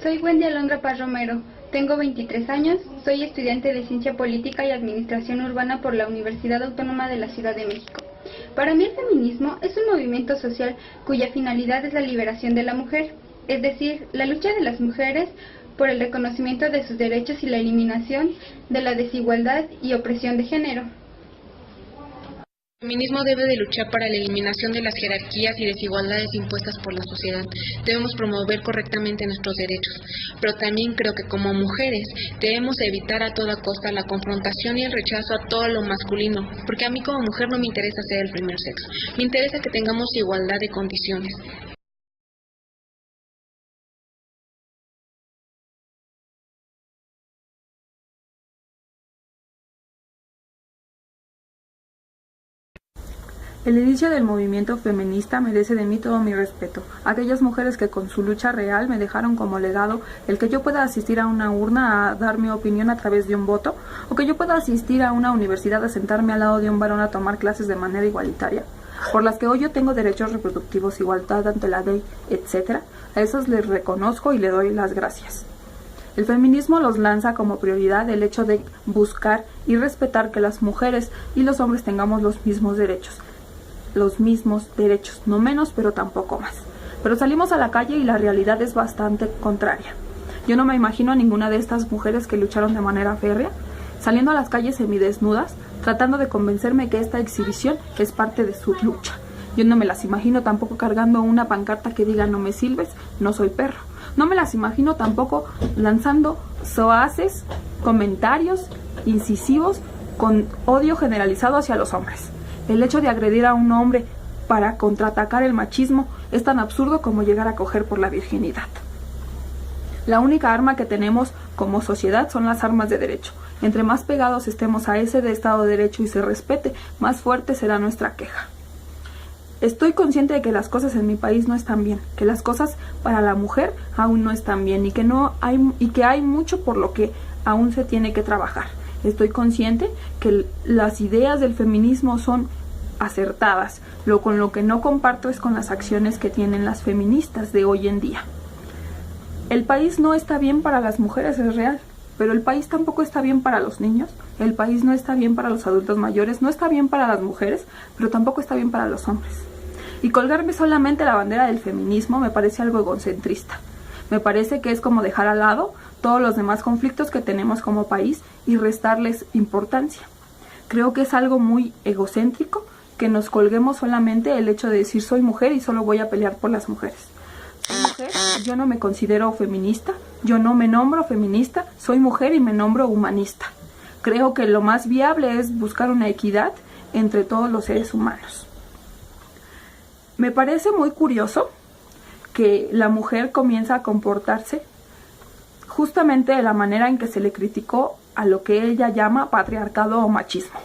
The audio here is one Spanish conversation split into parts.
Soy Wendy Alondra Paz Romero, tengo 23 años, soy estudiante de Ciencia Política y Administración Urbana por la Universidad Autónoma de la Ciudad de México. Para mí el feminismo es un movimiento social cuya finalidad es la liberación de la mujer, es decir, la lucha de las mujeres por el reconocimiento de sus derechos y la eliminación de la desigualdad y opresión de género. El feminismo debe de luchar para la eliminación de las jerarquías y desigualdades impuestas por la sociedad. Debemos promover correctamente nuestros derechos, pero también creo que como mujeres debemos evitar a toda costa la confrontación y el rechazo a todo lo masculino, porque a mí como mujer no me interesa ser el primer sexo, me interesa que tengamos igualdad de condiciones. El inicio del movimiento feminista merece de mí todo mi respeto. Aquellas mujeres que con su lucha real me dejaron como legado el que yo pueda asistir a una urna a dar mi opinión a través de un voto, o que yo pueda asistir a una universidad a sentarme al lado de un varón a tomar clases de manera igualitaria, por las que hoy yo tengo derechos reproductivos, igualdad ante la ley, etc. A esos les reconozco y le doy las gracias. El feminismo los lanza como prioridad el hecho de buscar y respetar que las mujeres y los hombres tengamos los mismos derechos, no menos, pero tampoco más. Pero salimos a la calle y la realidad es bastante contraria. Yo no me imagino a ninguna de estas mujeres que lucharon de manera férrea, saliendo a las calles semidesnudas, tratando de convencerme que esta exhibición es parte de su lucha. Yo no me las imagino tampoco cargando una pancarta que diga "no me silbes, no soy perro". No me las imagino tampoco lanzando soaces, comentarios incisivos con odio generalizado hacia los hombres. El hecho de agredir a un hombre para contraatacar el machismo es tan absurdo como llegar a coger por la virginidad. La única arma que tenemos como sociedad son las armas de derecho. Entre más pegados estemos a ese de Estado de Derecho y se respete, más fuerte será nuestra queja. Estoy consciente de que las cosas en mi país no están bien, que las cosas para la mujer aún no están bien y que hay mucho por lo que aún se tiene que trabajar. Estoy consciente que las ideas del feminismo son acertadas. Con lo que no comparto es con las acciones que tienen las feministas de hoy en día. El país no está bien para las mujeres, es real, pero el país tampoco está bien para los niños, el país no está bien para los adultos mayores, no está bien para las mujeres, pero tampoco está bien para los hombres. Y colgarme solamente la bandera del feminismo me parece algo egocentrista. Me parece que es como dejar al lado todos los demás conflictos que tenemos como país y restarles importancia. Creo que es algo muy egocéntrico que nos colguemos solamente el hecho de decir soy mujer y solo voy a pelear por las mujeres. Soy mujer, yo no me considero feminista, yo no me nombro feminista, soy mujer y me nombro humanista. Creo que lo más viable es buscar una equidad entre todos los seres humanos. Me parece muy curioso que la mujer comienza a comportarse justamente de la manera en que se le criticó a lo que ella llama patriarcado o machismo.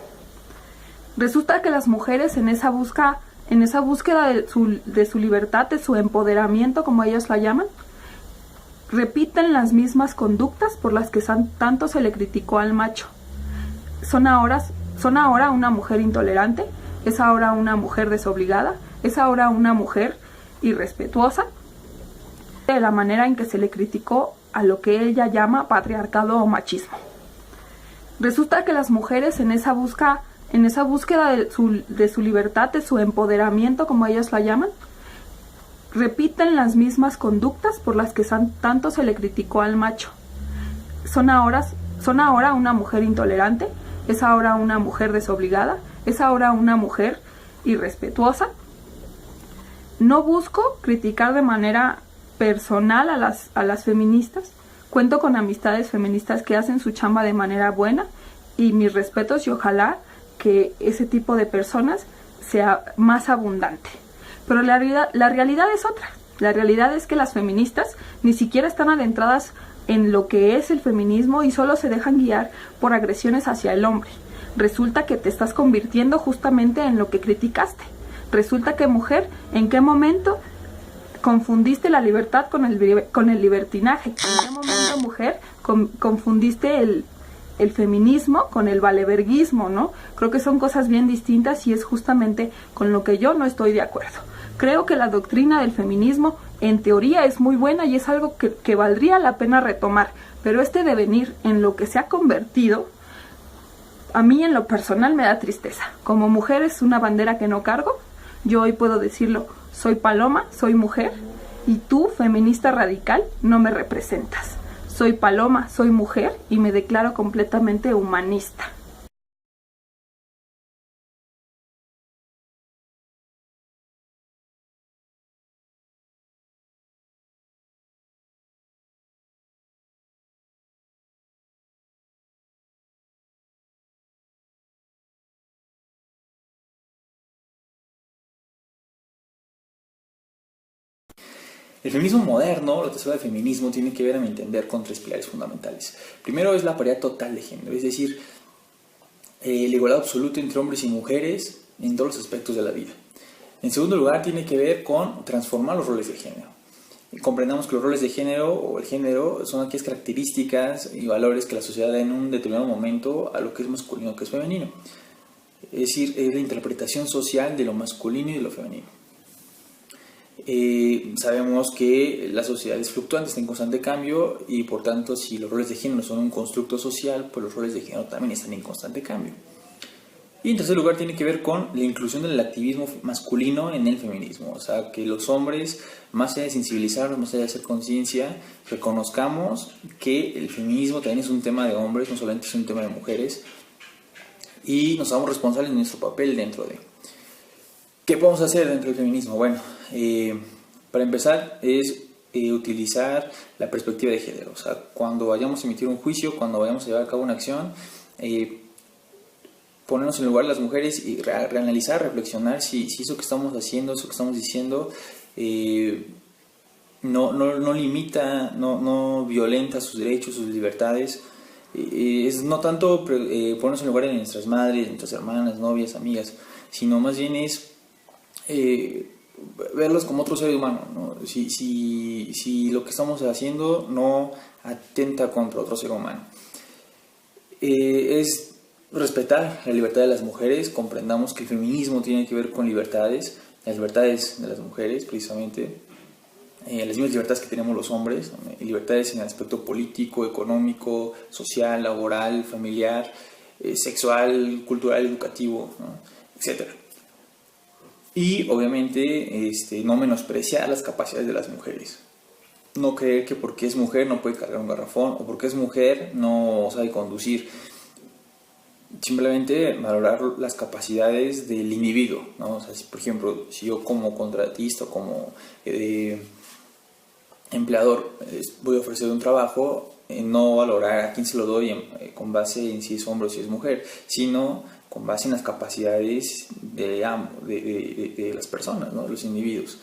Resulta que las mujeres en esa búsqueda de su libertad, de su empoderamiento, como ellos la llaman, repiten las mismas conductas por las que tanto se le criticó al macho. Son ahora una mujer intolerante, es ahora una mujer desobligada, es ahora una mujer irrespetuosa, de la manera en que se le criticó a lo que ella llama patriarcado o machismo. Resulta que las mujeres en esa búsqueda de su libertad, de su empoderamiento, como ellos la llaman, repiten las mismas conductas por las que tanto se le criticó al macho. Son ahora una mujer intolerante, es ahora una mujer desobligada, es ahora una mujer irrespetuosa. No busco criticar de manera personal a las feministas. Cuento con amistades feministas que hacen su chamba de manera buena y mis respetos, y ojalá que ese tipo de personas sea más abundante. Pero la realidad es otra. La realidad es que las feministas ni siquiera están adentradas en lo que es el feminismo y solo se dejan guiar por agresiones hacia el hombre. Resulta que te estás convirtiendo justamente en lo que criticaste. Resulta que, mujer, ¿en qué momento confundiste la libertad con el libertinaje? ¿En qué momento, mujer, confundiste el feminismo con el valeverguismo, ¿no? Creo que son cosas bien distintas y es justamente con lo que yo no estoy de acuerdo. Creo que la doctrina del feminismo en teoría es muy buena y es algo que valdría la pena retomar, pero este devenir en lo que se ha convertido, a mí en lo personal me da tristeza. Como mujer es una bandera que no cargo. Yo hoy puedo decirlo, soy Paloma, soy mujer, y tú, feminista radical, no me representas. Soy Paloma, soy mujer y me declaro completamente humanista. El feminismo moderno, la teoría del feminismo, tiene que ver, a mi entender, con tres pilares fundamentales. Primero es la paridad total de género, es decir, la igualdad absoluta entre hombres y mujeres en todos los aspectos de la vida. En segundo lugar, tiene que ver con transformar los roles de género. Comprendamos que los roles de género o el género son aquellas características y valores que la sociedad da en un determinado momento a lo que es masculino y que es femenino. Es decir, es la interpretación social de lo masculino y de lo femenino. Sabemos que la sociedad es fluctuante, está en constante cambio y por tanto si los roles de género son un constructo social, pues los roles de género también están en constante cambio. Y en tercer lugar tiene que ver con la inclusión del activismo masculino en el feminismo, o sea que los hombres, más allá de sensibilizarnos, más allá de hacer conciencia, reconozcamos que el feminismo también es un tema de hombres, no solamente es un tema de mujeres, y nos hagamos responsables de nuestro papel dentro de. ¿Qué podemos hacer dentro del feminismo? Bueno, para empezar es utilizar la perspectiva de género. O sea, cuando vayamos a emitir un juicio, cuando vayamos a llevar a cabo una acción, ponernos en el lugar de las mujeres y reanalizar, reflexionar si eso que estamos haciendo, eso que estamos diciendo, no limita, no violenta sus derechos, sus libertades. Es no tanto ponernos en el lugar de nuestras madres, nuestras hermanas, novias, amigas, sino más bien es verlos como otro ser humano, ¿no? Si lo que estamos haciendo no atenta contra otro ser humano. Es respetar la libertad de las mujeres. Comprendamos que el feminismo tiene que ver con libertades, las libertades de las mujeres precisamente, las mismas libertades que tenemos los hombres, libertades en el aspecto político, económico, social, laboral, familiar, sexual, cultural, educativo, ¿no? Etcétera. Y obviamente no menospreciar las capacidades de las mujeres. No creer que porque es mujer no puede cargar un garrafón o porque es mujer no sabe conducir. Simplemente valorar las capacidades del individuo, ¿no? O sea, por ejemplo, si yo como contratista o como empleador voy a ofrecer un trabajo, no valorar a quién se lo doy con base en si es hombre o si es mujer, sino con base en las capacidades de las personas, ¿no? Los individuos.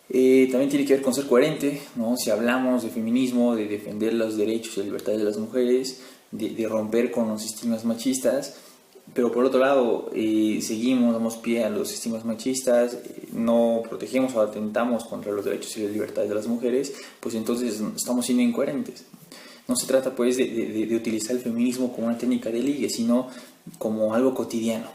También tiene que ver con ser coherente, ¿no? Si hablamos de feminismo, de defender los derechos y las libertades de las mujeres, de romper con los estigmas machistas, pero por otro lado seguimos, damos pie a los estigmas machistas, no protegemos o atentamos contra los derechos y las libertades de las mujeres, pues entonces estamos siendo incoherentes. No se trata pues de utilizar el feminismo como una técnica de ligue, sino como algo cotidiano.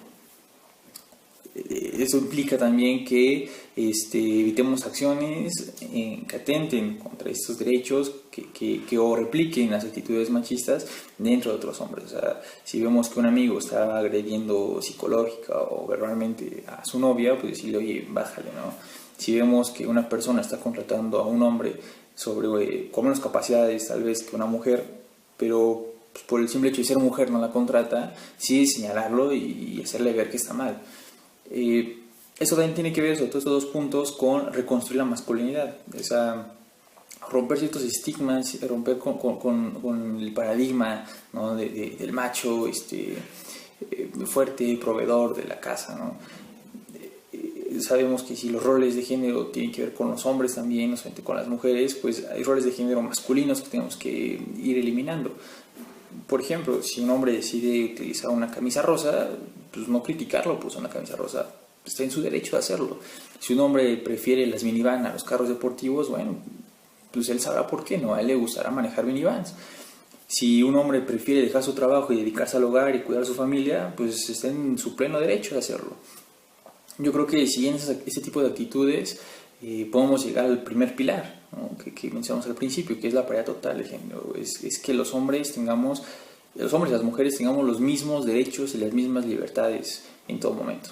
Eso implica también que evitemos acciones que atenten contra estos derechos, que o repliquen las actitudes machistas dentro de otros hombres. O sea, si vemos que un amigo está agrediendo psicológica o verbalmente a su novia, pues decirle, oye, bájale, ¿no? Si vemos que una persona está contratando a un hombre con menos capacidades tal vez que una mujer, pero pues, por el simple hecho de ser mujer no la contrata, sí señalarlo y hacerle ver que está mal. Eso también tiene que ver, sobre todo estos dos puntos, con reconstruir la masculinidad, romper ciertos estigmas, romper con el paradigma, ¿no? del macho fuerte, proveedor de la casa, ¿no? Sabemos que si los roles de género tienen que ver con los hombres también, no solamente con las mujeres, pues hay roles de género masculinos que tenemos que ir eliminando. Por ejemplo, si un hombre decide utilizar una camisa rosa, pues no criticarlo por usar una camisa rosa, está en su derecho de hacerlo. Si un hombre prefiere las minivans a los carros deportivos, bueno, pues él sabrá por qué, ¿no? A él le gustará manejar minivans. Si un hombre prefiere dejar su trabajo y dedicarse al hogar y cuidar a su familia, pues está en su pleno derecho de hacerlo. Yo creo que siguiendo ese tipo de actitudes podemos llegar al primer pilar, ¿no? que mencionamos al principio, que es la paridad total de género. Es que los hombres y las mujeres tengamos los mismos derechos y las mismas libertades en todo momento.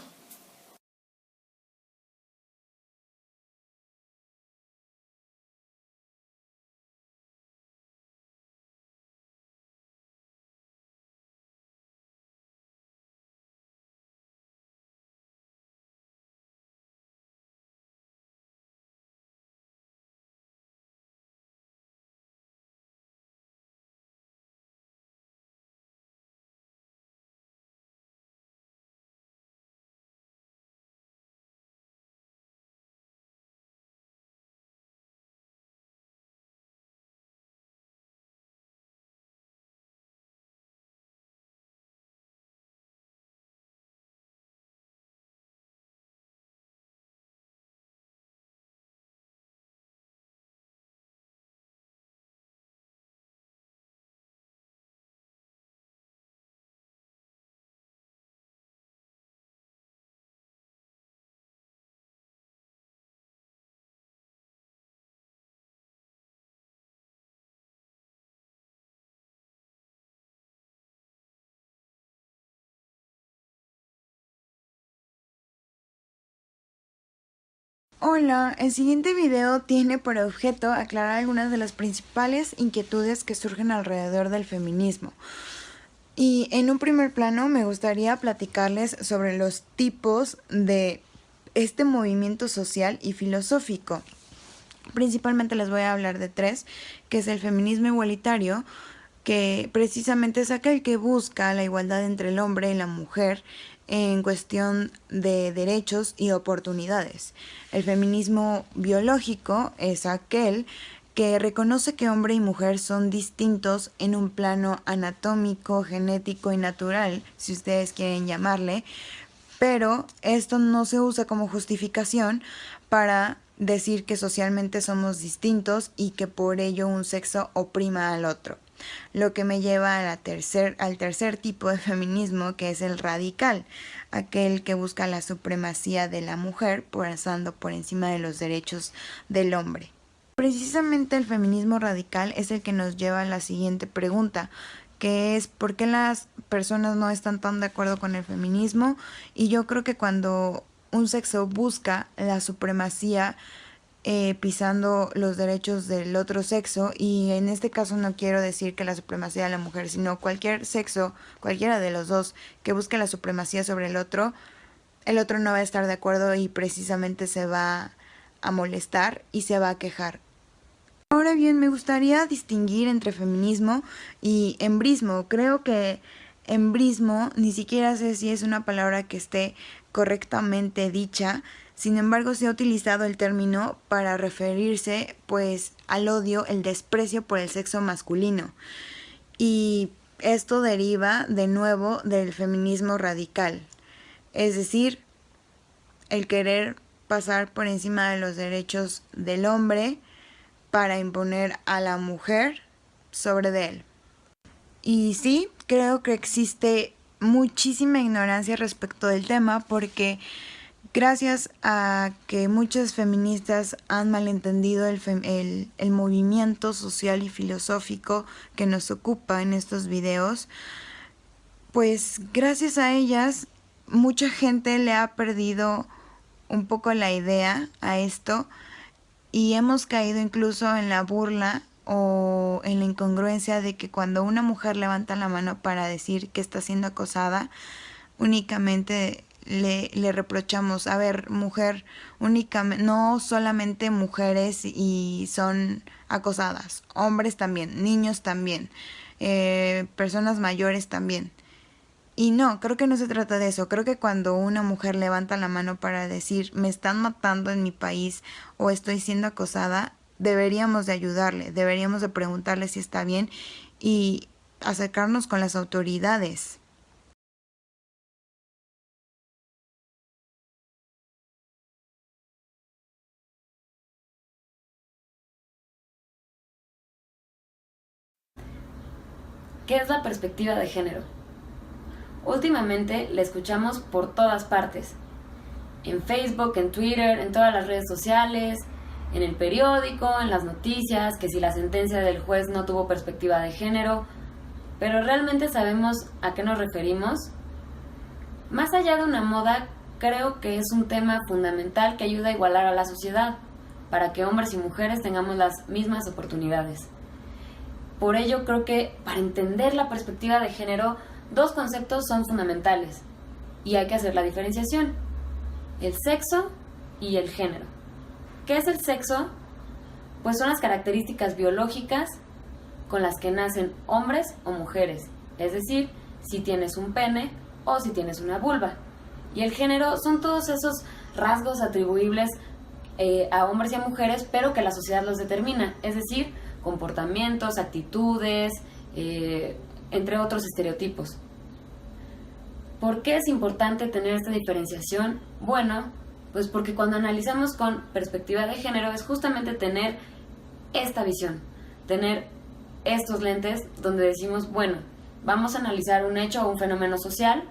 Hola, el siguiente video tiene por objeto aclarar algunas de las principales inquietudes que surgen alrededor del feminismo. Y en un primer plano me gustaría platicarles sobre los tipos de este movimiento social y filosófico. Principalmente les voy a hablar de tres, que es el feminismo igualitario, que precisamente es aquel que busca la igualdad entre el hombre y la mujer en cuestión de derechos y oportunidades. El feminismo biológico es aquel que reconoce que hombre y mujer son distintos en un plano anatómico, genético y natural, si ustedes quieren llamarle, pero esto no se usa como justificación para decir que socialmente somos distintos y que por ello un sexo oprima al otro. Lo que me lleva al tercer tipo de feminismo, que es el radical, aquel que busca la supremacía de la mujer pasando por encima de los derechos del hombre. Precisamente el feminismo radical es el que nos lleva a la siguiente pregunta, que es ¿por qué las personas no están tan de acuerdo con el feminismo? Y yo creo que cuando un sexo busca la supremacía pisando los derechos del otro sexo, y en este caso no quiero decir que la supremacía de la mujer, sino cualquier sexo, cualquiera de los dos que busque la supremacía sobre el otro no va a estar de acuerdo y precisamente se va a molestar y se va a quejar. Ahora bien, me gustaría distinguir entre feminismo y embrismo. Creo que embrismo ni siquiera sé si es una palabra que esté correctamente dicha. Sin embargo, se ha utilizado el término para referirse pues al odio, el desprecio por el sexo masculino. Y esto deriva de nuevo del feminismo radical, es decir, el querer pasar por encima de los derechos del hombre para imponer a la mujer sobre de él. Y sí, creo que existe muchísima ignorancia respecto del tema porque gracias a que muchas feministas han malentendido el movimiento social y filosófico que nos ocupa en estos videos, pues gracias a ellas mucha gente le ha perdido un poco la idea a esto y hemos caído incluso en la burla o en la incongruencia de que cuando una mujer levanta la mano para decir que está siendo acosada, únicamente le reprochamos, a ver, mujer, únicamente, no solamente mujeres y son acosadas, hombres también, niños también, personas mayores también. Y no, creo que no se trata de eso. Creo que cuando una mujer levanta la mano para decir me están matando en mi país o estoy siendo acosada, deberíamos de ayudarle, deberíamos de preguntarle si está bien y acercarnos con las autoridades. ¿Qué es la perspectiva de género? Últimamente la escuchamos por todas partes en Facebook, en Twitter, en todas las redes sociales, en el periódico, en las noticias, que si la sentencia del juez no tuvo perspectiva de género, pero ¿realmente sabemos a qué nos referimos? Más allá de una moda, creo que es un tema fundamental que ayuda a igualar a la sociedad, para que hombres y mujeres tengamos las mismas oportunidades. Por ello, creo que para entender la perspectiva de género, dos conceptos son fundamentales y hay que hacer la diferenciación: el sexo y el género. ¿Qué es el sexo? Pues son las características biológicas con las que nacen hombres o mujeres, es decir, si tienes un pene o si tienes una vulva. Y el género son todos esos rasgos atribuibles a hombres y a mujeres, pero que la sociedad los determina, es decir, comportamientos, actitudes, entre otros estereotipos. ¿Por qué es importante tener esta diferenciación? Bueno, pues porque cuando analizamos con perspectiva de género es justamente tener esta visión, tener estos lentes donde decimos, bueno, vamos a analizar un hecho o un fenómeno social,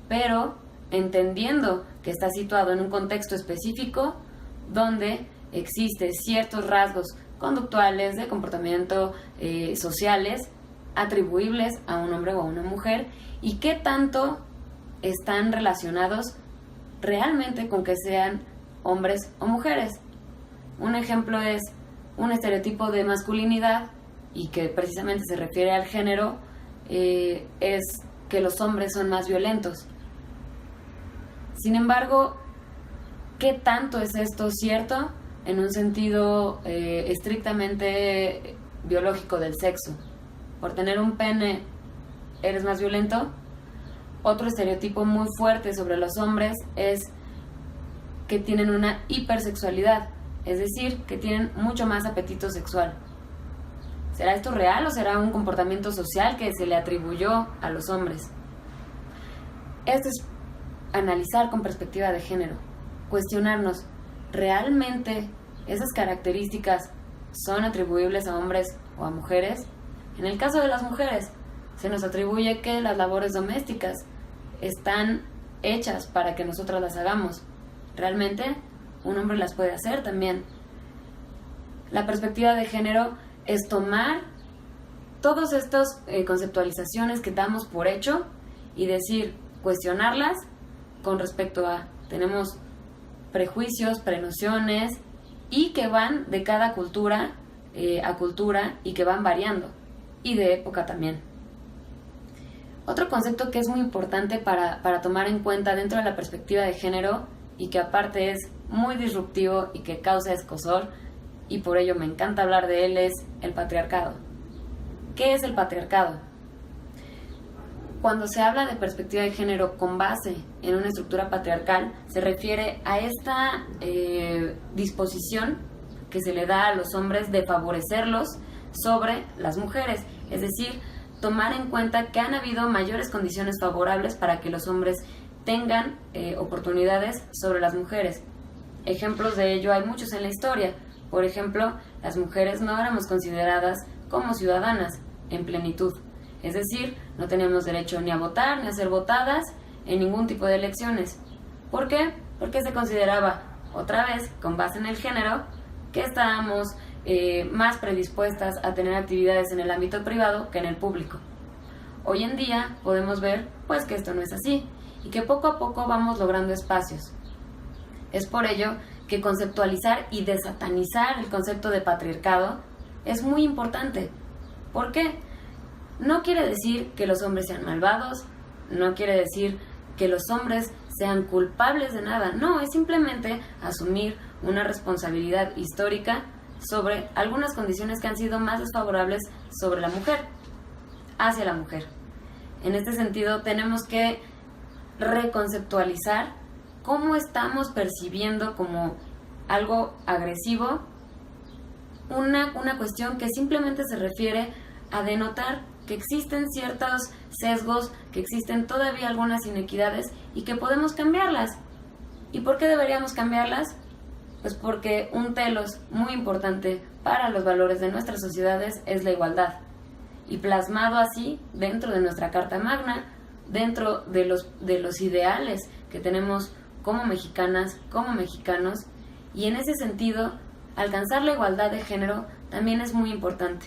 pero entendiendo que está situado en un contexto específico donde existen ciertos rasgos conductuales, de comportamiento, sociales, atribuibles a un hombre o a una mujer, y qué tanto están relacionados realmente con que sean hombres o mujeres. Un ejemplo es un estereotipo de masculinidad, y que precisamente se refiere al género, es que los hombres son más violentos. Sin embargo, ¿qué tanto es esto cierto en un sentido estrictamente biológico del sexo? ¿Por tener un pene eres más violento? Otro estereotipo muy fuerte sobre los hombres es que tienen una hipersexualidad, es decir, que tienen mucho más apetito sexual. ¿Será esto real o será un comportamiento social que se le atribuyó a los hombres? Esto es analizar con perspectiva de género, cuestionarnos, ¿realmente esas características son atribuibles a hombres o a mujeres? En el caso de las mujeres, se nos atribuye que las labores domésticas están hechas para que nosotras las hagamos. ¿Realmente un hombre las puede hacer también? La perspectiva de género es tomar todas estas conceptualizaciones que damos por hecho y decir, cuestionarlas con respecto a, tenemos prejuicios, prenociones, y que van de cada cultura a cultura y que van variando, y de época también. Otro concepto que es muy importante para tomar en cuenta dentro de la perspectiva de género, y que aparte es muy disruptivo y que causa escozor, y por ello me encanta hablar de él, es el patriarcado. ¿Qué es el patriarcado? Cuando se habla de perspectiva de género con base en una estructura patriarcal, se refiere a esta disposición que se le da a los hombres de favorecerlos sobre las mujeres, es decir, tomar en cuenta que han habido mayores condiciones favorables para que los hombres tengan oportunidades sobre las mujeres. Ejemplos de ello hay muchos en la historia. Por ejemplo, las mujeres no éramos consideradas como ciudadanas en plenitud. Es decir, no teníamos derecho ni a votar ni a ser votadas en ningún tipo de elecciones. ¿Por qué? Porque se consideraba, otra vez, con base en el género, que estábamos más predispuestas a tener actividades en el ámbito privado que en el público. Hoy en día podemos ver pues que esto no es así y que poco a poco vamos logrando espacios. Es por ello que conceptualizar y desatanizar el concepto de patriarcado es muy importante. ¿Por qué? No quiere decir que los hombres sean malvados, no quiere decir que los hombres sean culpables de nada, no, es simplemente asumir una responsabilidad histórica sobre algunas condiciones que han sido más desfavorables sobre la mujer, hacia la mujer. En este sentido, tenemos que reconceptualizar cómo estamos percibiendo como algo agresivo una cuestión que simplemente se refiere a denotar que existen ciertos sesgos, que existen todavía algunas inequidades y que podemos cambiarlas. ¿Y por qué deberíamos cambiarlas? Pues porque un telos muy importante para los valores de nuestras sociedades es la igualdad. Y plasmado así dentro de nuestra Carta Magna, dentro de los ideales que tenemos como mexicanas, como mexicanos, y en ese sentido, alcanzar la igualdad de género también es muy importante.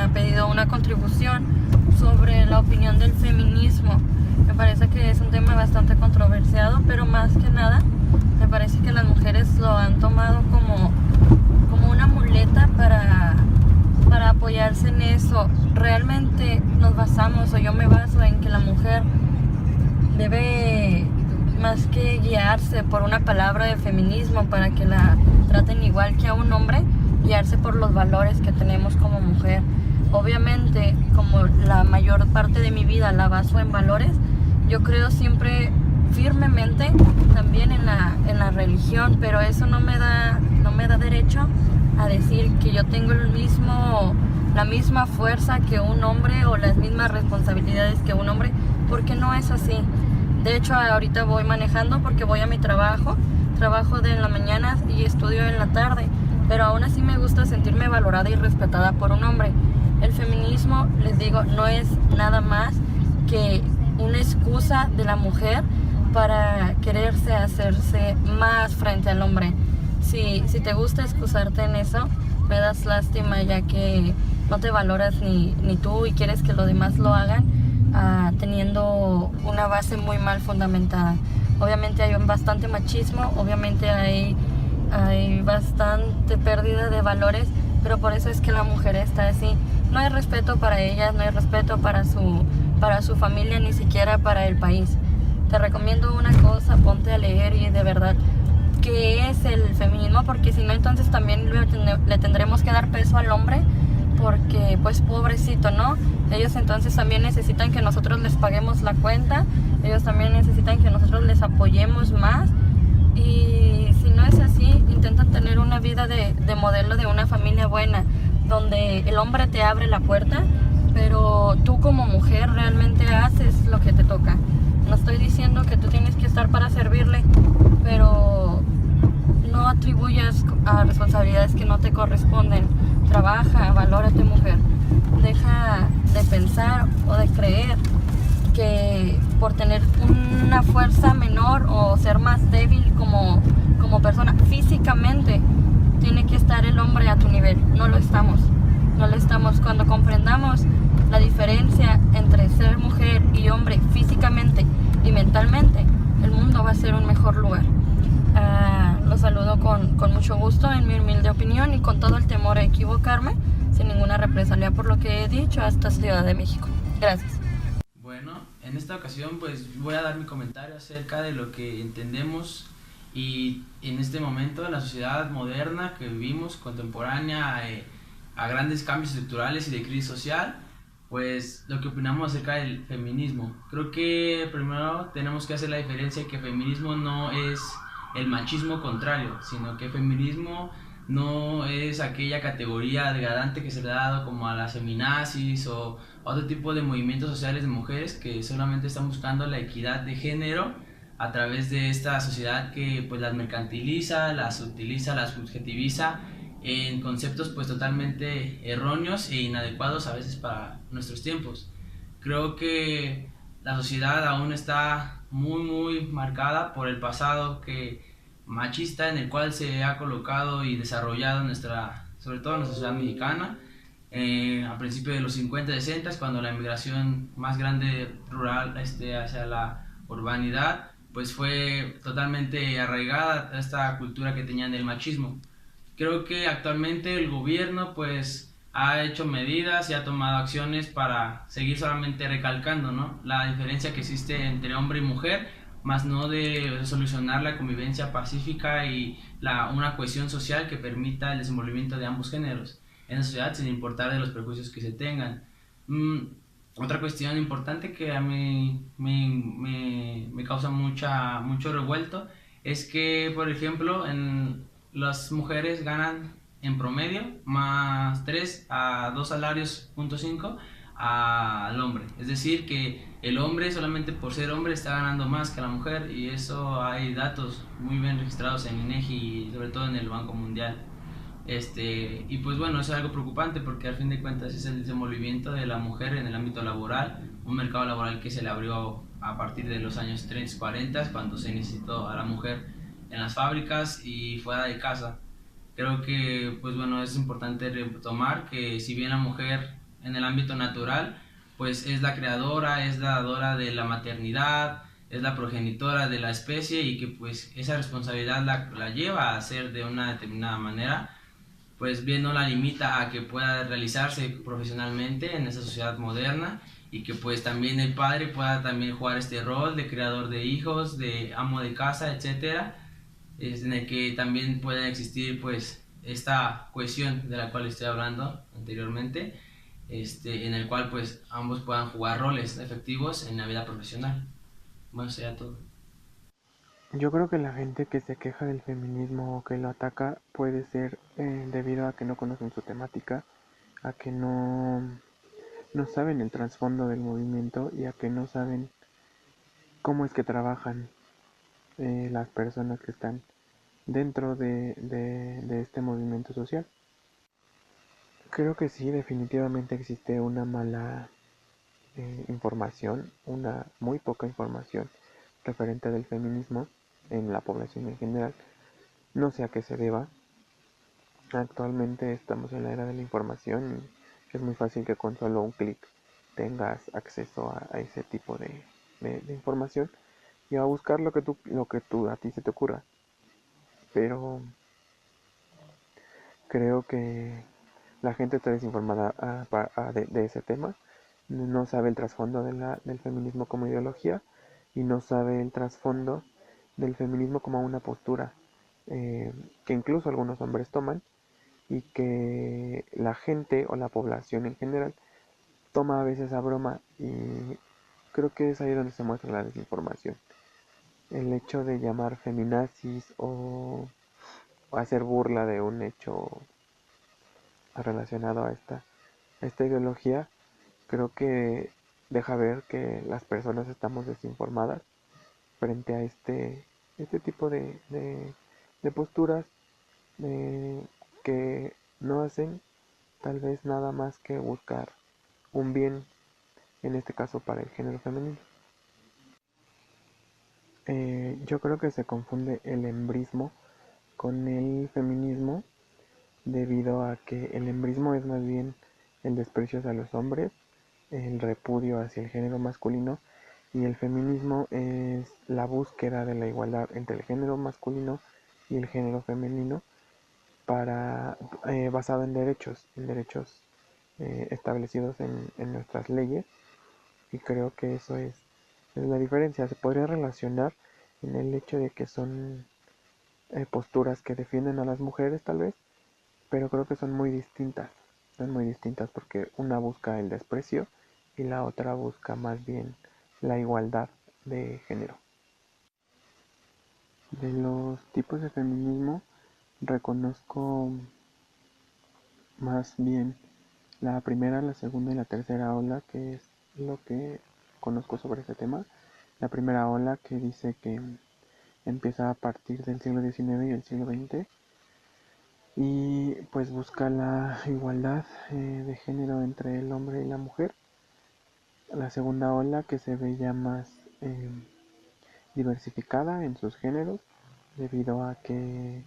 Ha pedido una contribución sobre la opinión del feminismo. Me parece que es un tema bastante controversiado, pero más que nada me parece que las mujeres lo han tomado como una muleta para apoyarse en eso. Realmente nos basamos, o yo me baso en que la mujer debe, más que guiarse por una palabra de feminismo para que la traten igual que a un hombre, guiarse por los valores que tenemos como mujer. Obviamente, como la mayor parte de mi vida la baso en valores, yo creo siempre firmemente también en la religión, pero eso no me da derecho a decir que yo tengo la misma fuerza que un hombre o las mismas responsabilidades que un hombre, porque no es así. De hecho, ahorita voy manejando porque voy a mi trabajo en la mañana y estudio en la tarde, pero aún así me gusta sentirme valorada y respetada por un hombre. El feminismo, les digo, no es nada más que una excusa de la mujer para quererse hacerse más frente al hombre. Si te gusta excusarte en eso, me das lástima, ya que no te valoras ni tú y quieres que los demás lo hagan, teniendo una base muy mal fundamentada. Obviamente hay bastante machismo, obviamente hay bastante pérdida de valores, pero por eso es que la mujer está así. No hay respeto para ellas, no hay respeto para su familia, ni siquiera para el país. Te recomiendo una cosa, ponte a leer y de verdad qué es el feminismo, porque si no, entonces también le tendremos que dar peso al hombre, porque pues pobrecito, ¿no? Ellos entonces también necesitan que nosotros les paguemos la cuenta, ellos también necesitan que nosotros les apoyemos más, y si no es así, intentan tener una vida de modelo de una familia buena, donde el hombre te abre la puerta, pero tú como mujer realmente haces lo que te toca. No estoy diciendo que tú tienes que estar para servirle, pero no atribuyas a responsabilidades que no te corresponden. Trabaja, valórate, mujer. Deja de pensar o de creer que por tener una fuerza menor o ser más débil como persona físicamente, tiene que estar el hombre a tu nivel. No lo estamos. Cuando comprendamos la diferencia entre ser mujer y hombre físicamente y mentalmente, el mundo va a ser un mejor lugar. Los saludo con mucho gusto, en mi humilde opinión, y con todo el temor a equivocarme, sin ninguna represalia por lo que he dicho, hasta Ciudad de México. Gracias. Bueno, en esta ocasión pues voy a dar mi comentario acerca de lo que entendemos y en este momento en la sociedad moderna que vivimos, contemporánea a grandes cambios estructurales y de crisis social, pues lo que opinamos acerca del feminismo. Creo que primero tenemos que hacer la diferencia que feminismo no es el machismo contrario, sino que feminismo no es aquella categoría degradante que se le ha dado como a las feminazis o otro tipo de movimientos sociales de mujeres que solamente están buscando la equidad de género a través de esta sociedad que pues las mercantiliza, las utiliza, las subjetiviza en conceptos pues totalmente erróneos e inadecuados a veces para nuestros tiempos. Creo que la sociedad aún está muy marcada por el pasado machista en el cual se ha colocado y desarrollado sobre todo nuestra sociedad mexicana, a principios de los 50 y 60, cuando la inmigración más grande rural hacia la urbanidad pues fue totalmente arraigada a esta cultura que tenían del machismo. Creo que actualmente el gobierno pues ha hecho medidas y ha tomado acciones para seguir solamente recalcando, ¿no?, la diferencia que existe entre hombre y mujer, más no de solucionar la convivencia pacífica y una cohesión social que permita el desenvolvimiento de ambos géneros en la sociedad sin importar de los prejuicios que se tengan. Otra cuestión importante que a mí me causa mucho revuelto es que, por ejemplo, las mujeres ganan en promedio más 3 a 2 salarios, punto 5 al hombre. Es decir, que el hombre solamente por ser hombre está ganando más que la mujer, y eso hay datos muy bien registrados en INEGI y sobre todo en el Banco Mundial. Y pues bueno, es algo preocupante porque al fin de cuentas es el desenvolvimiento de la mujer en el ámbito laboral, un mercado laboral que se le abrió a partir de los años 30, 40, cuando se necesitó a la mujer en las fábricas y fuera de casa. Creo que pues bueno, es importante retomar que si bien la mujer en el ámbito natural pues es la creadora, es la dadora de la maternidad, es la progenitora de la especie, y que pues esa responsabilidad la lleva a hacer de una determinada manera, pues bien no la limita a que pueda realizarse profesionalmente en esa sociedad moderna, y que pues también el padre pueda también jugar este rol de creador de hijos, de amo de casa, etcétera, en el que también puede existir pues esta cohesión de la cual estoy hablando anteriormente, en el cual pues ambos puedan jugar roles efectivos en la vida profesional. Bueno, sería todo. Yo creo que la gente que se queja del feminismo o que lo ataca puede ser debido a que no conocen su temática, a que no saben el trasfondo del movimiento y a que no saben cómo es que trabajan las personas que están dentro de este movimiento social. Creo que sí, definitivamente existe una mala información, una muy poca información referente del feminismo en la población en general. No sé a qué se deba. Actualmente estamos en la era de la información y es muy fácil que con solo un clic tengas acceso a ese tipo de información y a buscar lo que a ti se te ocurra. Pero creo que la gente está desinformada de ese tema, no sabe el trasfondo del feminismo como ideología y no sabe el trasfondo del feminismo como una postura que incluso algunos hombres toman y que la gente o la población en general toma a veces a broma, y creo que es ahí donde se muestra la desinformación. El hecho de llamar feminazis o hacer burla de un hecho relacionado a esta ideología, creo que deja ver que las personas estamos desinformadas frente a este tipo de posturas que no hacen tal vez nada más que buscar un bien, en este caso para el género femenino. Yo creo que se confunde el embrismo con el feminismo, debido a que el embrismo es más bien el desprecio hacia los hombres, el repudio hacia el género masculino, y el feminismo es la búsqueda de la igualdad entre el género masculino y el género femenino basado en derechos establecidos en nuestras leyes, y creo que eso es la diferencia. Se podría relacionar en el hecho de que son posturas que defienden a las mujeres tal vez, pero creo que son muy distintas porque una busca el desprecio y la otra busca más bien la igualdad de género. De los tipos de feminismo reconozco más bien la primera, la segunda y la tercera ola, que es lo que conozco sobre este tema. La primera ola, que dice que empieza a partir del siglo XIX y el siglo XX, y pues busca la igualdad de género entre el hombre y la mujer. La segunda ola, que se ve ya más diversificada en sus géneros, debido a que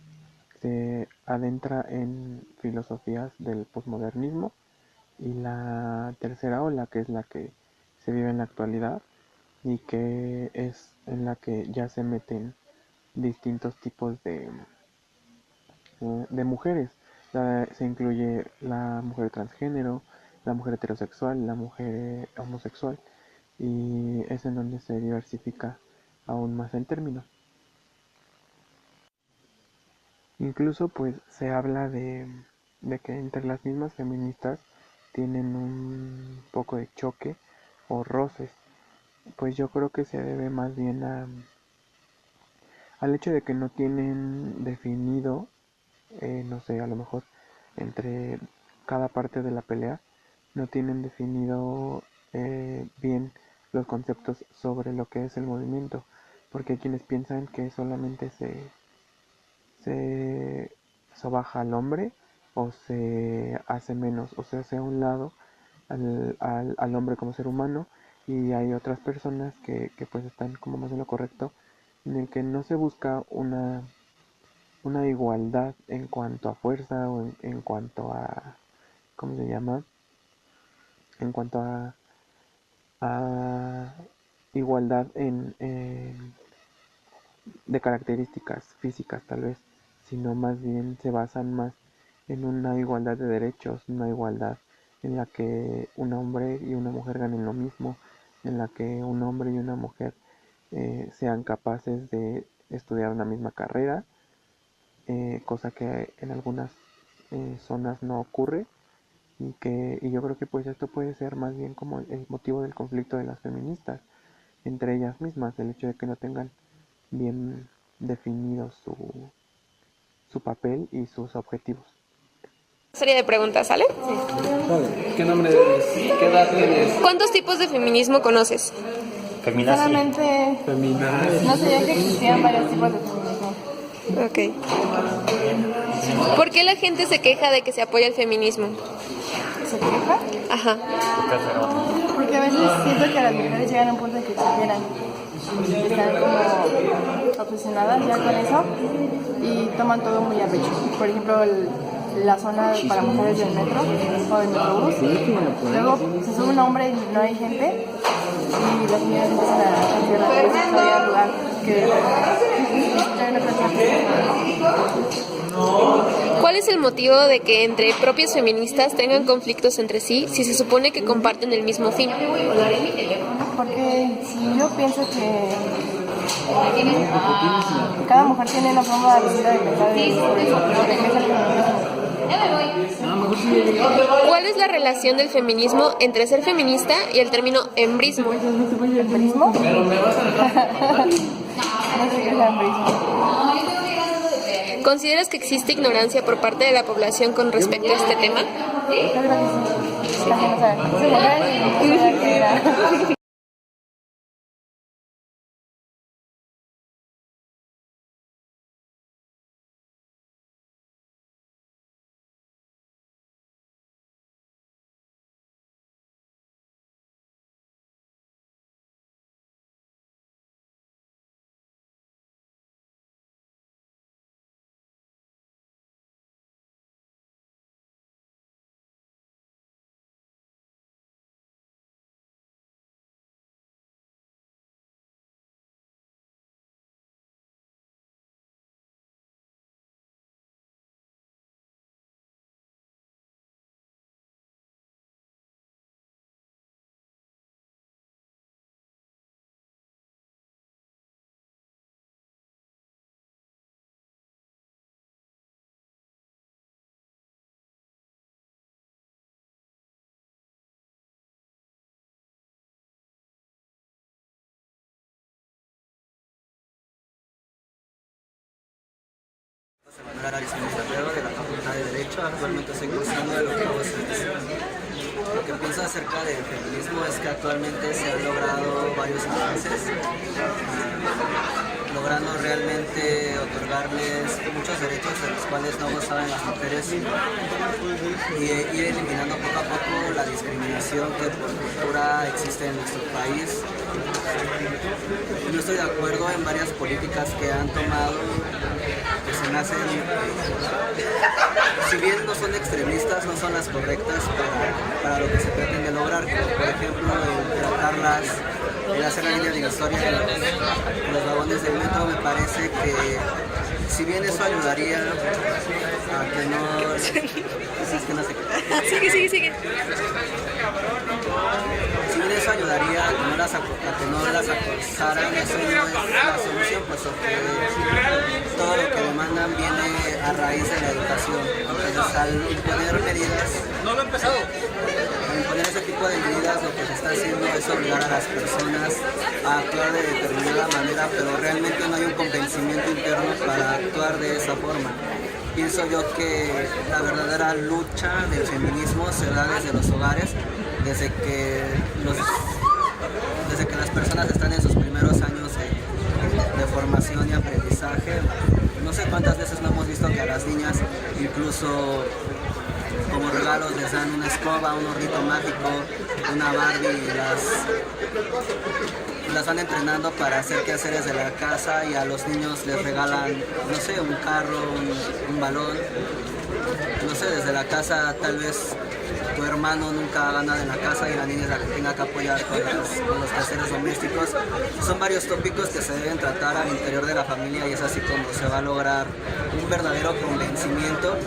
se adentra en filosofías del posmodernismo. Y la tercera ola, que es la que se vive en la actualidad y que es en la que ya se meten distintos tipos de mujeres. Se incluye la mujer transgénero, la mujer heterosexual, la mujer homosexual, y es en donde se diversifica aún más en términos. Incluso pues se habla de que entre las mismas feministas tienen un poco de choque o roces. Pues yo creo que se debe más bien al hecho de que no tienen definido, no sé, a lo mejor entre cada parte de la pelea, no tienen definido bien los conceptos sobre lo que es el movimiento, porque hay quienes piensan que solamente se sobaja al hombre o se hace menos o se hace a un lado al hombre como ser humano, y hay otras personas que pues están como más en lo correcto, en el que no se busca una igualdad en cuanto a fuerza o en cuanto a, ¿cómo se llama? En cuanto a igualdad de características físicas tal vez, sino más bien se basan más en una igualdad de derechos, una igualdad en la que un hombre y una mujer ganen lo mismo, en la que un hombre y una mujer sean capaces de estudiar una misma carrera, cosa que en algunas zonas no ocurre, y yo creo que pues esto puede ser más bien como el motivo del conflicto de las feministas entre ellas mismas, el hecho de que no tengan bien definido su papel y sus objetivos. Serie de preguntas, ¿sale? Vale. ¿Qué nombre eres? ¿Qué edad tienes? ¿Cuántos tipos de feminismo conoces? Solamente No sabía que existían varios tipos de feminismo. Ok. ¿Por qué la gente se queja de que se apoya el feminismo? ¿Se queja? Ajá. Porque a veces siento que las mujeres llegan a un punto en que exageran. Están como obsesionadas ya con eso y toman todo muy a pecho. Por ejemplo, la zona para mujeres del metro o del metrobús. Luego se sube un hombre y no hay gente y las señoras empiezan a encierrar. A veces no hay lugar que ¿Cuál es el motivo de que entre propias feministas tengan conflictos entre sí si se supone que comparten el mismo fin? Porque si yo pienso que cada mujer tiene una forma distinta de pensar sobre eso, ¿Cuál es la relación del feminismo entre ser feminista y el término embrismo? ¿Embrismo? No sé qué es el embrismo. ¿Consideras que existe ignorancia por parte de la población con respecto a este tema? Yo creo que sí. La gente no sabe. Soy mujer y no sabe qué era. Administrador de la Facultad de Derecho, actualmente soy cursando el octavo semestre. Lo que pienso acerca del feminismo es que actualmente se han logrado varios avances, logrando realmente otorgarles muchos derechos de los cuales no gozaban las mujeres y ir eliminando poco a poco la discriminación que por cultura existe en nuestro país. Yo no estoy de acuerdo en varias políticas que han tomado, que se me hacen, si bien no son extremistas, no son las correctas para lo que se pretende lograr, como por ejemplo el tratarlas, el hacer la línea divisoria en los vagones del metro. Me parece que si bien eso ayudaría a que no... Es que no sé qué. Sigue. Si bien eso ayudaría a que no que no las acosaran, eso no es la solución, puesto que todo lo que demandan viene a raíz de la educación. Entonces, al imponer medidas, al imponer ese tipo de medidas, lo que se está haciendo es obligar a las personas a actuar de determinada manera, pero realmente no hay un convencimiento interno para actuar de esa forma. Pienso yo que la verdadera lucha del feminismo se da desde los hogares, desde que las personas están en sus primeros años de formación y aprendizaje. No sé cuántas veces no hemos visto que a las niñas incluso como regalos les dan una escoba, un hornito mágico, una Barbie, y las van entrenando para hacer quehaceres de la casa, y a los niños les regalan, no sé, un carro, un balón. No sé, desde la casa tal vez tu hermano nunca haga nada en la casa y la niña es la que tenga que apoyar con los quehaceres domésticos. Son varios tópicos que se deben tratar al interior de la familia, y es así como se va a lograr un verdadero convencimiento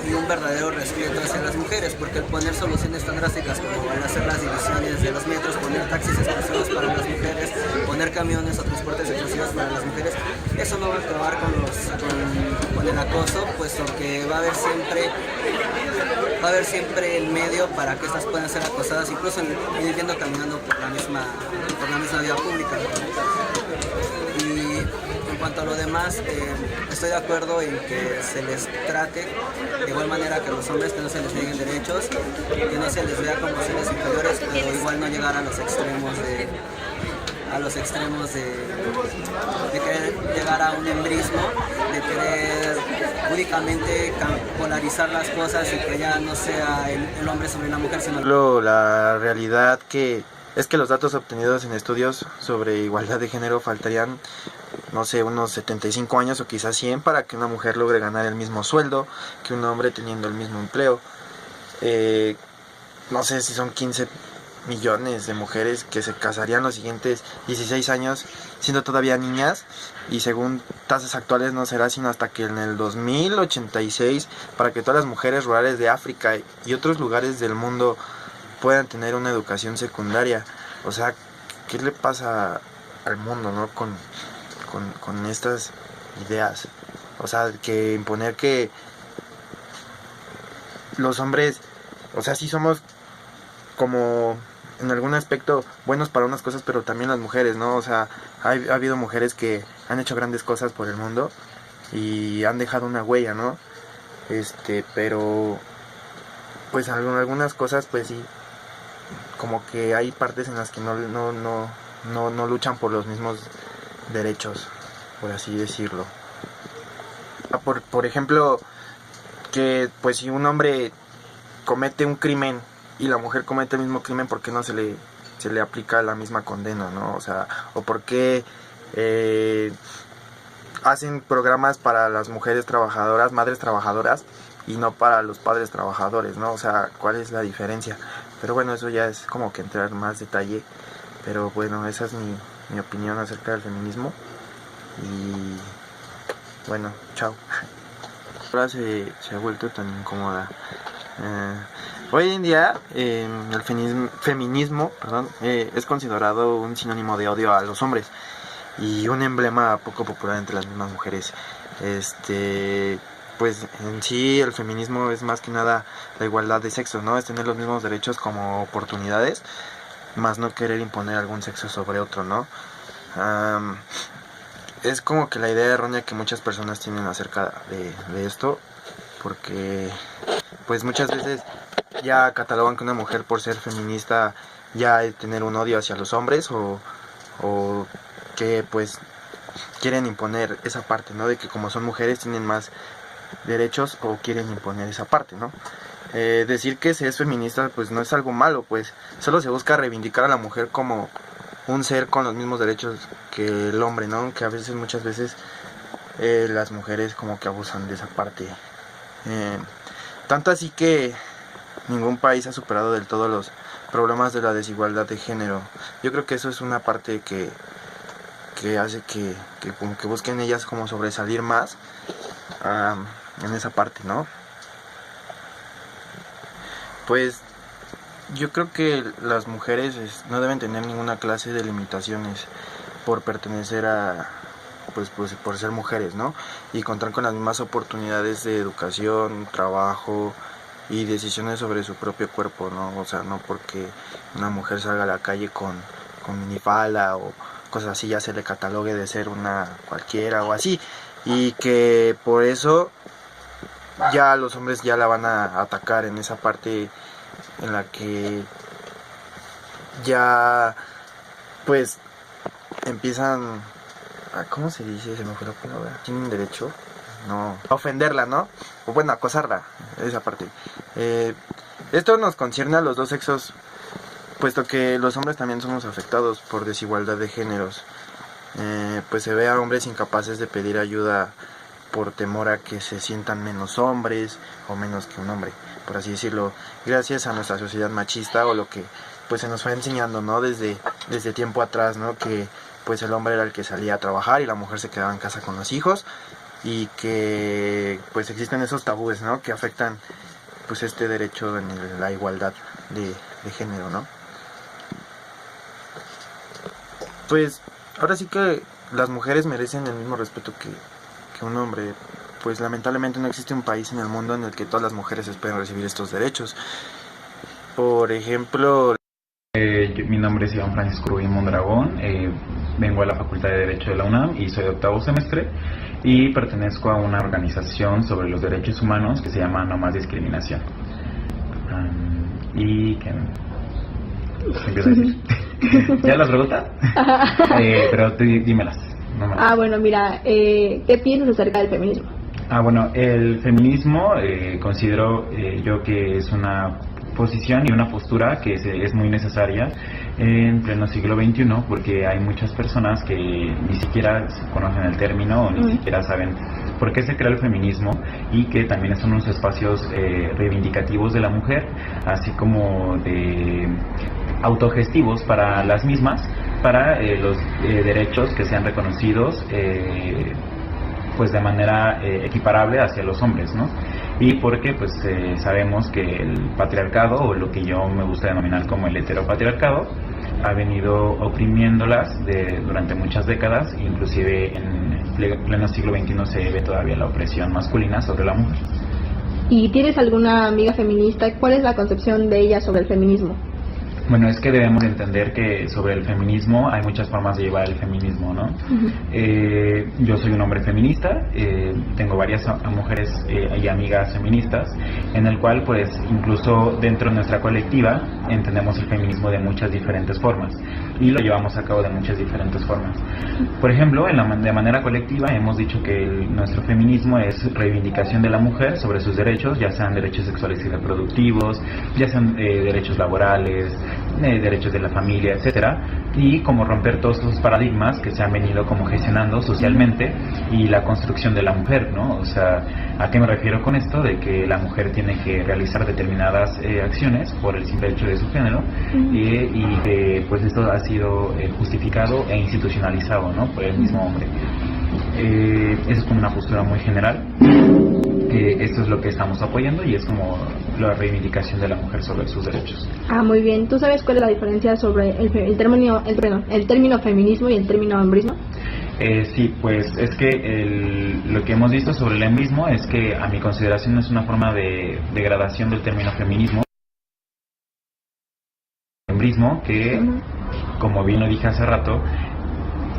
y un verdadero respeto hacia las mujeres, porque el poner soluciones tan drásticas como el hacer las divisiones de los metros, poner taxis exclusivos para las mujeres, poner camiones o transportes exclusivos para las mujeres, eso no va a acabar con el acoso, puesto que va a haber siempre el medio para que estas puedan ser acosadas, incluso yendo caminando por la misma vía pública. Y en cuanto a lo demás, estoy de acuerdo en que se les trate de igual manera que a los hombres, que no se les nieguen derechos, que no se les vea como seres inferiores, pero igual no llegar a los extremos de querer llegar a un embrismo, de querer únicamente polarizar las cosas y que ya no sea el hombre sobre la mujer, sino la realidad es que los datos obtenidos en estudios sobre igualdad de género faltarían, no sé, unos 75 años o quizás 100 para que una mujer logre ganar el mismo sueldo que un hombre teniendo el mismo empleo. No sé si son 15 millones de mujeres que se casarían los siguientes 16 años siendo todavía niñas, y según tasas actuales no será sino hasta que en el 2086 para que todas las mujeres rurales de África y otros lugares del mundo puedan tener una educación secundaria. O sea, ¿qué le pasa al mundo, no? Con estas ideas. O sea, que imponer que los hombres, o sea, sí somos como en algún aspecto buenos para unas cosas, pero también las mujeres, ¿no? O sea, ha habido mujeres que han hecho grandes cosas por el mundo y han dejado una huella, ¿no? Pero pues algunas cosas pues sí, como que hay partes en las que no luchan por los mismos derechos, por así decirlo. Por ejemplo, que pues si un hombre comete un crimen y la mujer comete el mismo crimen, ¿por qué no se le aplica la misma condena, no? O sea, o por qué hacen programas para las mujeres trabajadoras, madres trabajadoras, y no para los padres trabajadores, ¿no? O sea, ¿cuál es la diferencia? Pero bueno, eso ya es como que entrar en más detalle, pero bueno, esa es mi opinión acerca del feminismo, y bueno, chao. Ahora se ha vuelto tan incómoda. Hoy en día el feminismo es considerado un sinónimo de odio a los hombres y un emblema poco popular entre las mismas mujeres. Pues en sí el feminismo es más que nada la igualdad de sexos, ¿no? Es tener los mismos derechos como oportunidades, más no querer imponer algún sexo sobre otro, ¿no? Es como que la idea errónea que muchas personas tienen acerca de esto, porque pues muchas veces ya catalogan que una mujer por ser feminista ya es tener un odio hacia los hombres, o que pues quieren imponer esa parte, ¿no? De que como son mujeres tienen más derechos, o quieren imponer esa parte, ¿no? Decir que se es feminista pues no es algo malo, pues solo se busca reivindicar a la mujer como un ser con los mismos derechos que el hombre, ¿no? Que muchas veces las mujeres como que abusan de esa parte. Tanto así que ningún país ha superado del todo los problemas de la desigualdad de género. Yo creo que eso es una parte que hace que como que busquen ellas como sobresalir más en esa parte, ¿no? Pues Yo creo que las mujeres no deben tener ninguna clase de limitaciones por pertenecer a, pues por ser mujeres, ¿no? Y contar con las mismas oportunidades de educación, trabajo y decisiones sobre su propio cuerpo, ¿no? O sea, no porque una mujer salga a la calle con minifalda o cosas así ya se le catalogue de ser una cualquiera o así, y que por eso ya los hombres ya la van a atacar en esa parte en la que ya pues empiezan a, ¿cómo se dice? Se me fue la palabra. Tienen derecho a ofenderla, ¿no? O bueno, acosarla, esa parte. Esto nos concierne a los dos sexos, puesto que los hombres también somos afectados por desigualdad de géneros. Pues se ve a hombres incapaces de pedir ayuda por temor a que se sientan menos hombres o menos que un hombre, por así decirlo, gracias a nuestra sociedad machista o lo que pues se nos fue enseñando, ¿no? Desde tiempo atrás, ¿no? Que pues el hombre era el que salía a trabajar y la mujer se quedaba en casa con los hijos, y que pues existen esos tabúes, ¿no? Que afectan pues este derecho en la igualdad de género, ¿no? Pues ahora sí que las mujeres merecen el mismo respeto que un hombre. Pues lamentablemente no existe un país en el mundo en el que todas las mujeres esperen recibir estos derechos. Por ejemplo... Mi nombre es Iván Francisco Rubín Mondragón, vengo a la Facultad de Derecho de la UNAM y soy de octavo semestre y pertenezco a una organización sobre los derechos humanos que se llama No Más Discriminación. ¿Y qué empiezo a decir? ¿Ya las preguntas? Pero dímelas. No bueno, mira, ¿qué piensas acerca del feminismo? Bueno, el feminismo considero yo que es una posición y una postura que es muy necesaria en pleno siglo XXI, porque hay muchas personas que ni siquiera conocen el término o ni siquiera saben por qué se crea el feminismo, y que también son unos espacios reivindicativos de la mujer, así como de autogestivos para las mismas, para los derechos que sean reconocidos pues de manera equiparable hacia los hombres, ¿no? Y porque pues sabemos que el patriarcado, o lo que yo me gusta denominar como el heteropatriarcado, ha venido oprimiéndolas durante muchas décadas, inclusive en pleno siglo XXI se ve todavía la opresión masculina sobre la mujer. ¿Y tienes alguna amiga feminista? ¿Cuál es la concepción de ella sobre el feminismo? Bueno, es que debemos entender que sobre el feminismo hay muchas formas de llevar el feminismo, ¿no? Yo soy un hombre feminista, tengo varias mujeres y amigas feministas, en el cual pues incluso dentro de nuestra colectiva entendemos el feminismo de muchas diferentes formas y lo llevamos a cabo de muchas diferentes formas. Por ejemplo, de manera colectiva hemos dicho que nuestro feminismo es reivindicación de la mujer sobre sus derechos, ya sean derechos sexuales y reproductivos, ya sean derechos laborales, derechos de la familia, etcétera, y como romper todos esos paradigmas que se han venido como gestionando socialmente, y la construcción de la mujer, ¿no? O sea, ¿a qué me refiero con esto? De que la mujer tiene que realizar determinadas acciones por el simple hecho de su género, y que pues esto ha sido justificado e institucionalizado, ¿no? Por el mismo hombre. Eso es como una postura muy general. Esto es lo que estamos apoyando y es como la reivindicación de la mujer sobre sus derechos. Muy bien. ¿Tú sabes cuál es la diferencia sobre el término feminismo y el término hombrismo? Sí, pues es que lo que hemos visto sobre el hombrismo es que a mi consideración es una forma de degradación del término feminismo. Hombrismo que, como bien lo dije hace rato,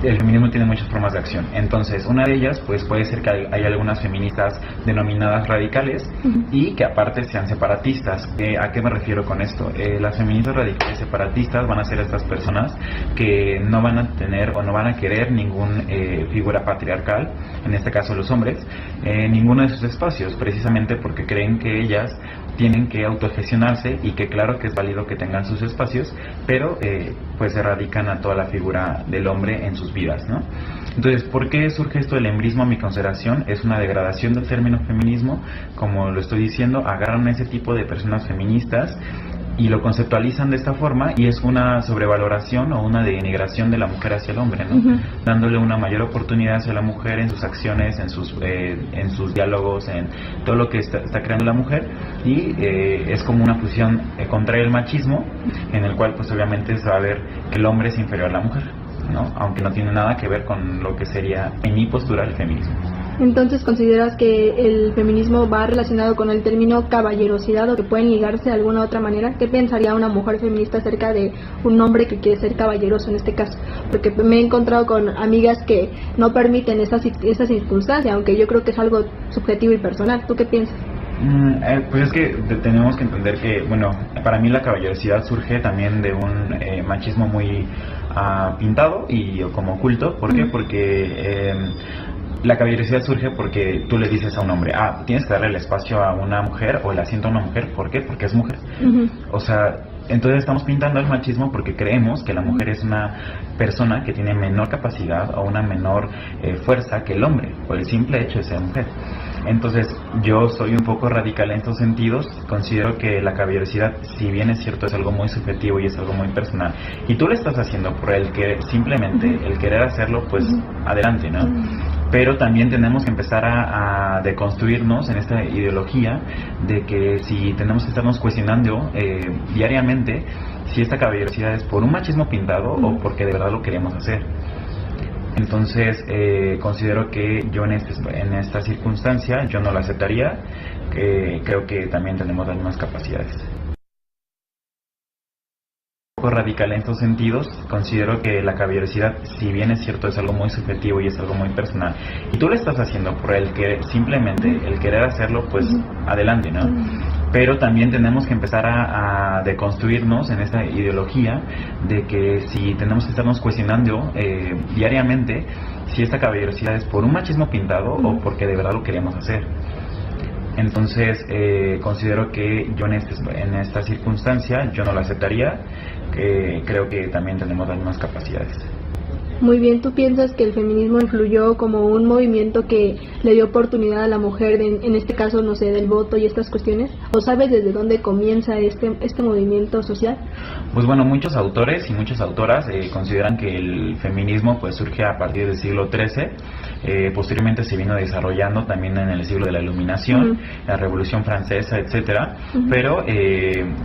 el feminismo tiene muchas formas de acción. Entonces, una de ellas pues puede ser que hay algunas feministas denominadas radicales y que aparte sean separatistas. ¿A qué me refiero con esto? Las feministas radicales separatistas van a ser estas personas que no van a tener o no van a querer ninguna figura patriarcal, en este caso los hombres, en ninguno de sus espacios, precisamente porque creen que ellas tienen que autogestionarse y que claro que es válido que tengan sus espacios, pero pues erradican a toda la figura del hombre en sus vidas, ¿no? Entonces, ¿por qué surge esto del hombrismo? A mi consideración es una degradación del término feminismo. Como lo estoy diciendo, agarran a ese tipo de personas feministas y lo conceptualizan de esta forma, y es una sobrevaloración o una denigración de la mujer hacia el hombre, ¿no? Dándole una mayor oportunidad hacia la mujer en sus acciones, en sus diálogos, en todo lo que está creando la mujer, y es como una fusión contra el machismo, en el cual pues obviamente se va a ver que el hombre es inferior a la mujer, ¿no? Aunque no tiene nada que ver con lo que sería, en mi postura, el feminismo. Entonces, ¿consideras que el feminismo va relacionado con el término caballerosidad o que pueden ligarse de alguna otra manera? ¿Qué pensaría una mujer feminista acerca de un hombre que quiere ser caballeroso en este caso? Porque me he encontrado con amigas que no permiten esa circunstancia, aunque yo creo que es algo subjetivo y personal. ¿Tú qué piensas? Pues es que tenemos que entender que, bueno, para mí la caballerosidad surge también de un machismo muy pintado y como oculto. ¿Por qué? Porque la caballerosidad surge porque tú le dices a un hombre, tienes que darle el espacio a una mujer o el asiento a una mujer. ¿Por qué? Porque es mujer. O sea, entonces estamos pintando el machismo porque creemos que la mujer es una persona que tiene menor capacidad o una menor fuerza que el hombre, por el simple hecho de ser mujer. Entonces yo soy un poco radical en estos sentidos. Considero que la caballerosidad, si bien es cierto, es algo muy subjetivo y es algo muy personal, y tú lo estás haciendo por el que simplemente el querer hacerlo, pues adelante, ¿no? Pero también tenemos que empezar a deconstruirnos en esta ideología de que si tenemos que estarnos cuestionando diariamente si esta caballerosidad es por un machismo pintado o porque de verdad lo queremos hacer. Entonces considero que yo en esta circunstancia yo no la aceptaría. Creo que también tenemos las mismas capacidades. Radical en estos sentidos. Considero que la caballerosidad, si bien es cierto, es algo muy subjetivo y es algo muy personal, y tú lo estás haciendo por el que simplemente el querer hacerlo, pues adelante, ¿no? Pero también tenemos que empezar a deconstruirnos en esta ideología de que si tenemos que estarnos cuestionando diariamente si esta caballerosidad es por un machismo pintado o porque de verdad lo queremos hacer. Entonces considero que yo en esta circunstancia yo no la aceptaría. Creo que también tenemos las mismas capacidades. Muy bien, ¿tú piensas que el feminismo influyó como un movimiento que le dio oportunidad a la mujer, en este caso, no sé, del voto y estas cuestiones? ¿O sabes desde dónde comienza este movimiento social? Pues bueno, muchos autores y muchas autoras consideran que el feminismo pues surge a partir del siglo XIII, posteriormente se vino desarrollando también en el siglo de la Iluminación, la Revolución Francesa, etcétera, pero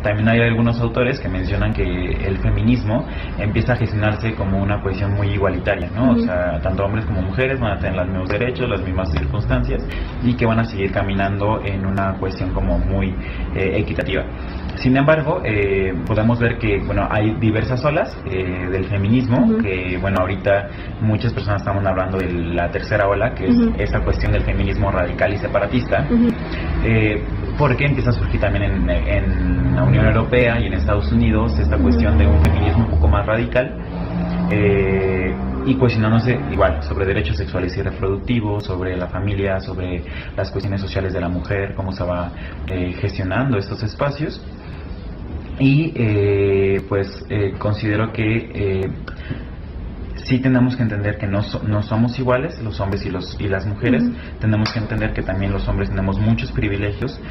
también hay algunos autores que mencionan que el feminismo empieza a gestionarse como una cuestión muy igualitaria, ¿no? O sea, tanto hombres como mujeres van a tener los mismos derechos, las mismas circunstancias, y que van a seguir caminando en una cuestión como muy equitativa. Sin embargo, podemos ver que, bueno, hay diversas olas del feminismo, que, bueno, ahorita muchas personas estamos hablando de la tercera ola, que es esta cuestión del feminismo radical y separatista, porque empieza a surgir también en la Unión Europea y en Estados Unidos esta cuestión de un feminismo un poco más radical, y cuestionándose igual sobre derechos sexuales y reproductivos, sobre la familia, sobre las cuestiones sociales de la mujer, cómo se va gestionando estos espacios. Y considero que sí tenemos que entender que no somos iguales los hombres y las mujeres. Tenemos que entender que también los hombres tenemos muchos privilegios,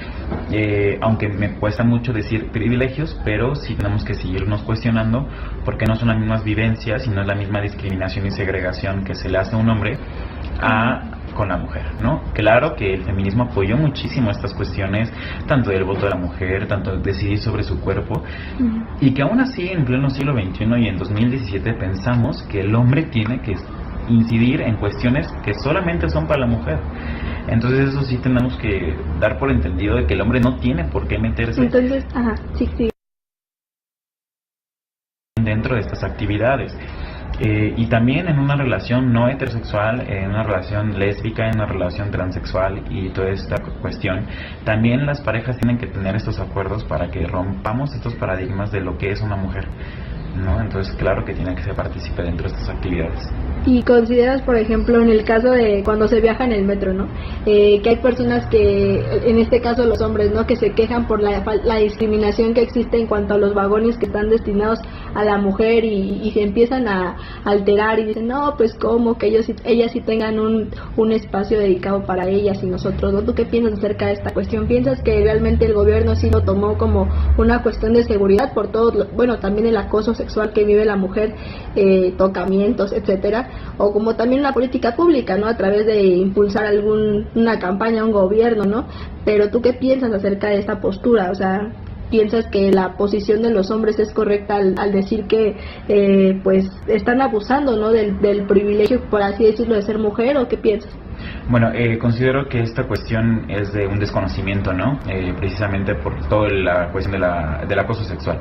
aunque me cuesta mucho decir privilegios, pero sí tenemos que seguirnos cuestionando porque no son las mismas vivencias y no es la misma discriminación y segregación que se le hace a un hombre con la mujer, ¿no? Claro que el feminismo apoyó muchísimo estas cuestiones, tanto del voto de la mujer, tanto de decidir sobre su cuerpo, y que aún así en pleno siglo XXI y en 2017 pensamos que el hombre tiene que incidir en cuestiones que solamente son para la mujer. Entonces eso sí tenemos que dar por entendido de que el hombre no tiene por qué meterse dentro de estas actividades. Y también en una relación no heterosexual, en una relación lésbica, en una relación transexual y toda esta cuestión, también las parejas tienen que tener estos acuerdos para que rompamos estos paradigmas de lo que es una mujer, ¿no? Entonces claro que tiene que ser partícipe dentro de estas actividades. Y consideras, por ejemplo, en el caso de cuando se viaja en el metro, ¿no? Que hay personas que, en este caso los hombres, ¿no? Que se quejan por la discriminación que existe en cuanto a los vagones que están destinados a la mujer y se empiezan a alterar y dicen, no, pues cómo que ellas sí tengan un espacio dedicado para ellas y nosotros, ¿no? ¿Tú qué piensas acerca de esta cuestión? ¿Piensas que realmente el gobierno sí lo tomó como una cuestión de seguridad por todo, bueno, también el acoso sexual que vive la mujer, tocamientos, etcétera, o como también una política pública, ¿no? A través de impulsar una campaña, un gobierno, ¿no? Pero ¿tú qué piensas acerca de esta postura? O sea, ¿piensas que la posición de los hombres es correcta al decir que pues están abusando, ¿no? del privilegio, por así decirlo, de ser mujer, o qué piensas? Bueno, considero que esta cuestión es de un desconocimiento, ¿no? Precisamente por toda la cuestión del acoso sexual.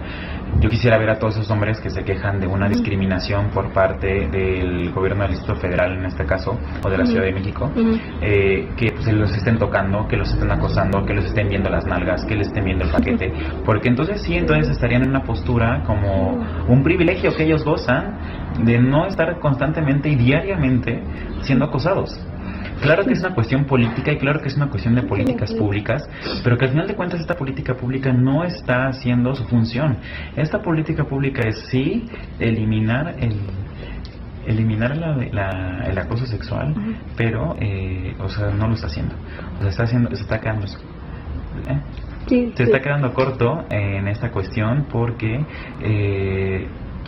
Yo quisiera ver a todos esos hombres que se quejan de una discriminación por parte del gobierno del Distrito Federal, en este caso, o de la Ciudad de México, que pues, los estén tocando, que los estén acosando, que los estén viendo las nalgas, que les estén viendo el paquete, porque entonces estarían en una postura como un privilegio que ellos gozan de no estar constantemente y diariamente siendo acosados. Claro que es una cuestión política y claro que es una cuestión de políticas públicas, pero que al final de cuentas esta política pública no está haciendo su función. Esta política pública es sí eliminar el acoso sexual, pero o sea, no lo está haciendo. O sea, se está quedando se está quedando corto en esta cuestión porque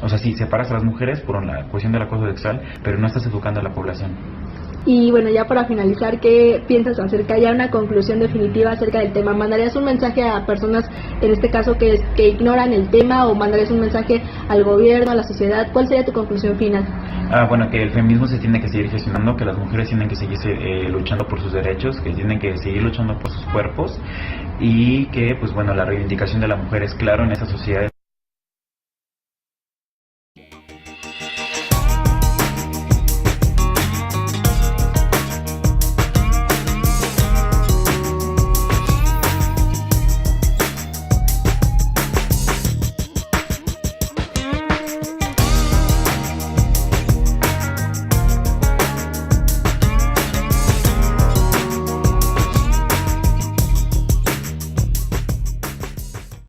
o sea, sí, separas a las mujeres por la cuestión del acoso sexual, pero no estás educando a la población. Y bueno, ya para finalizar, ¿qué piensas acerca, ya una conclusión definitiva acerca del tema? ¿Mandarías un mensaje a personas, en este caso, que ignoran el tema, o mandarías un mensaje al gobierno, a la sociedad? ¿Cuál sería tu conclusión final? Bueno, que el feminismo se tiene que seguir gestionando, que las mujeres tienen que seguir luchando por sus derechos, que tienen que seguir luchando por sus cuerpos, y que, pues bueno, la reivindicación de la mujer es claro en esta sociedad